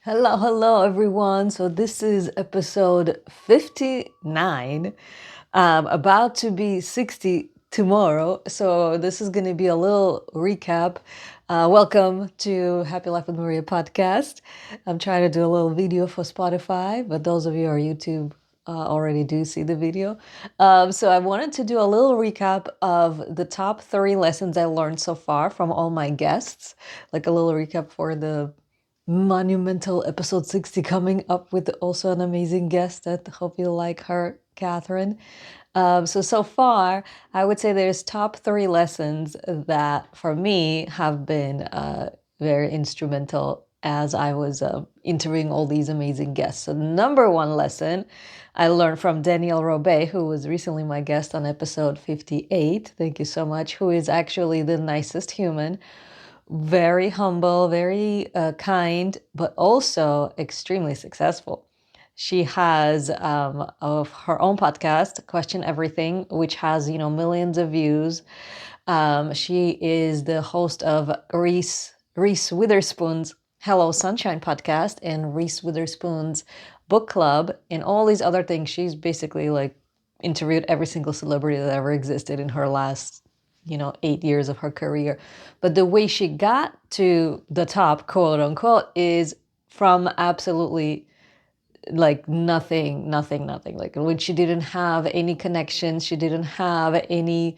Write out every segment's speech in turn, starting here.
Hello, everyone. So, this is episode 59, about to be 60 tomorrow. So, this is going to be a little recap. Welcome to Happy Life with Maria podcast. I'm trying to do a little video for Spotify, but those of you who are YouTube already do see the video. So, I wanted to do a little recap of the top 3 lessons I learned so far from all my guests, like a little recap for the monumental episode 60 coming up with also an amazing guest that hope you like her, Catherine. So far, I would say there's top 3 lessons that for me have been very instrumental as I was interviewing all these amazing guests. So, number one lesson I learned from Danielle Robay, who was recently my guest on episode 58. Thank you so much. Who is actually the nicest human, very humble, very kind, but also extremely successful. She has of her own podcast, Question Everything, which has millions of views. She is the host of Reese Witherspoon's Hello Sunshine podcast and Reese Witherspoon's book club and all these other things. She's basically like interviewed every single celebrity that ever existed in her last 8 years of her career. But the way she got to the top, quote unquote, is from absolutely like nothing. Like when she didn't have any connections, she didn't have anybody,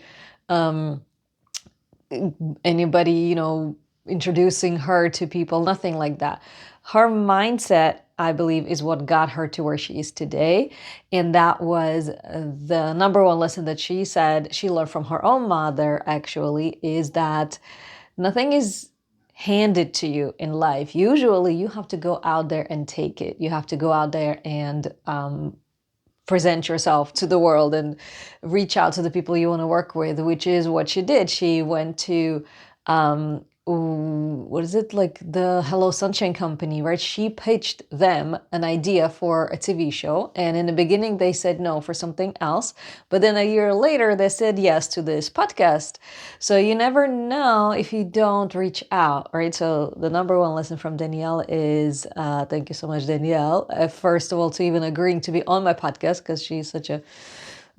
introducing her to people, nothing like that. Her mindset, I believe, is what got her to where she is today. And that was the number one lesson that she said she learned from her own mother, actually, is that nothing is handed to you in life. Usually, you have to go out there and take it. You have to go out there and present yourself to the world and reach out to the people you want to work with, which is what she did. She went to what is it, like the Hello Sunshine Company, right? She pitched them an idea for a TV show, and in the beginning they said no for something else, but then a year later they said yes to this podcast. So you never know if you don't reach out, right? So the number one lesson from Danielle is thank you so much, Danielle, first of all, to even agreeing to be on my podcast, because she's such a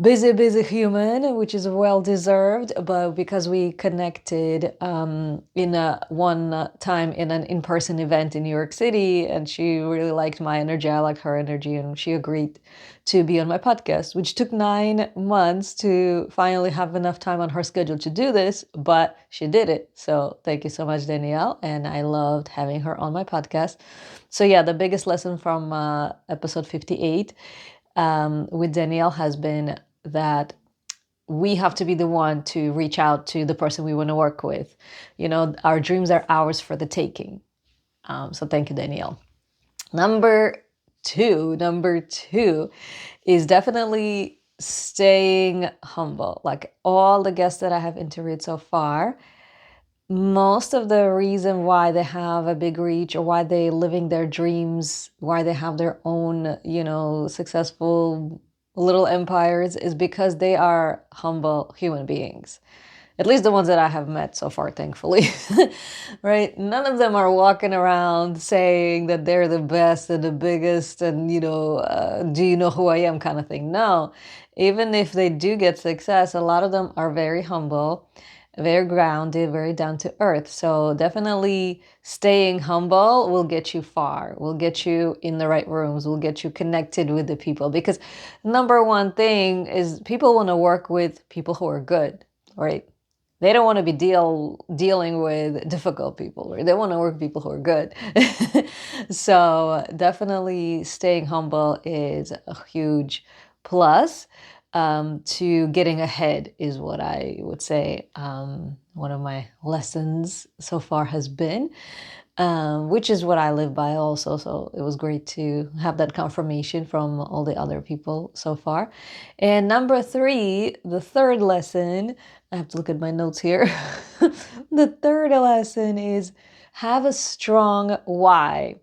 busy human, which is well deserved. But because we connected in a one time in an in-person event in New York City, and she really liked my energy, I liked her energy, and she agreed to be on my podcast, which took 9 months to finally have enough time on her schedule to do this, but she did it. So thank you so much, Danielle, and I loved having her on my podcast. So yeah, the biggest lesson from episode 58 with Danielle has been that we have to be the one to reach out to the person we want to work with. Our dreams are ours for the taking. So thank you, Danielle. Number two is definitely staying humble. Like all the guests that I have interviewed so far, most of the reason why they have a big reach or why they living their dreams, why they have their own, successful little empires is because they are humble human beings. At least the ones that I have met so far, thankfully. Right? None of them are walking around saying that they're the best and the biggest and, do you know who I am kind of thing. No. Even if they do get success, a lot of them are very humble, very grounded, very down to earth. So definitely staying humble will get you far, will get you in the right rooms, will get you connected with the people. Because number one thing is people want to work with people who are good, right? They don't want to be dealing with difficult people, right? They want to work with people who are good. So definitely staying humble is a huge plus to getting ahead is what I would say one of my lessons so far has been, which is what I live by also. So it was great to have that confirmation from all the other people so far. And number three, the third lesson, I have to look at my notes here. The third lesson is have a strong why.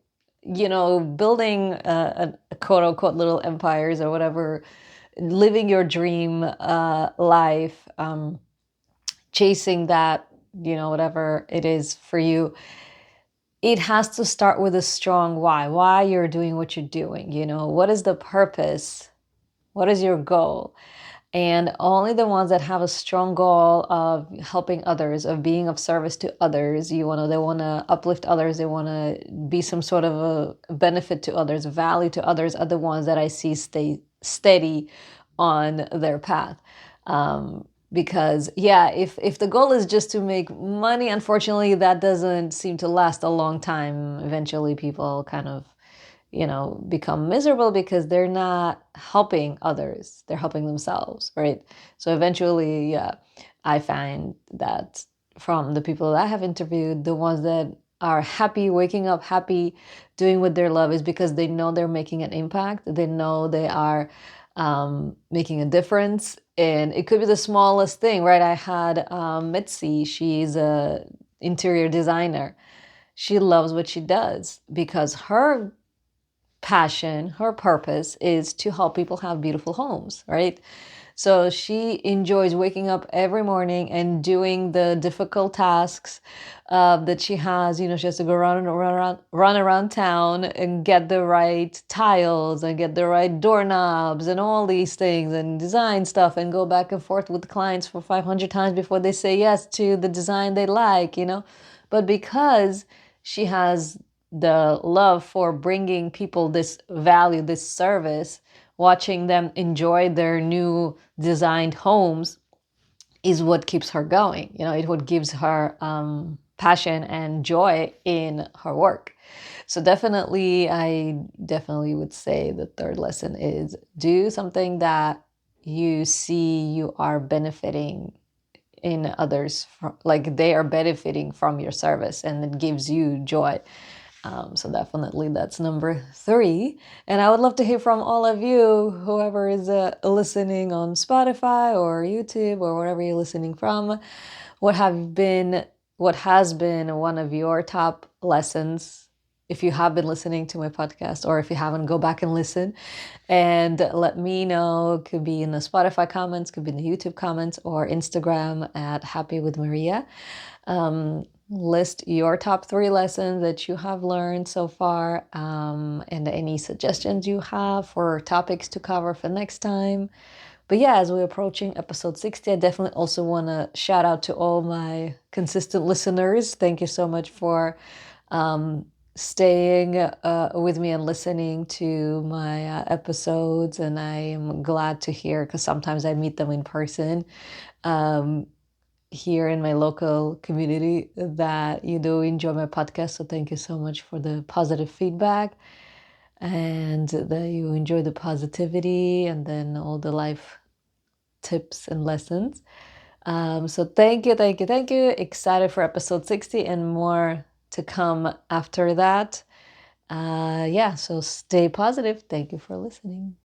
Building a quote unquote little empires or whatever, living your dream life, chasing that, whatever it is for you. it has to start with a strong why you're doing what you're doing. You know, what is the purpose? What is your goal? And only the ones that have a strong goal of helping others, of being of service to others, they want to uplift others, they want to be some sort of a benefit to others, value to others, are the ones that I see stay steady on their path. Because yeah, if the goal is just to make money, unfortunately, that doesn't seem to last a long time. Eventually, people kind of become miserable because they're not helping others. They're helping themselves, right? So eventually, yeah, I find that from the people that I have interviewed, the ones that are happy, waking up happy, doing what they love is because they know they're making an impact. They know they are making a difference. And it could be the smallest thing, right? I had Mitzi, she's a interior designer. She loves what she does because her passion, her purpose is to help people have beautiful homes, right? So she enjoys waking up every morning and doing the difficult tasks that she has. You know, she has to go run around town and get the right tiles and get the right doorknobs and all these things and design stuff and go back and forth with clients for 500 times before they say yes to the design they like, you know. But because she has the love for bringing people this value, this service, watching them enjoy their new designed homes is what keeps her going. You know, it what gives her passion and joy in her work. So definitely, I definitely would say the third lesson is do something that you see you are benefiting in others, like they are benefiting from your service and it gives you joy. So definitely that's number 3. And I would love to hear from all of you, whoever is listening on Spotify or YouTube or wherever you're listening from. What have been, what has been one of your top lessons? If you have been listening to my podcast, or if you haven't, go back and listen and let me know. It could be in the Spotify comments, could be in the YouTube comments, or Instagram at Happy with Maria. List your top 3 lessons that you have learned so far, and any suggestions you have for topics to cover for next time. But yeah, as we're approaching episode 60, I definitely also want to shout out to all my consistent listeners. Thank you so much for staying with me and listening to my episodes. And I am glad to hear, because sometimes I meet them in person. Here in my local community, that you do enjoy my podcast. So thank you so much for the positive feedback and that you enjoy the positivity and then all the life tips and lessons. So thank you, thank you, thank you. Excited for episode 60 and more to come after that. Yeah, so stay positive. Thank you for listening.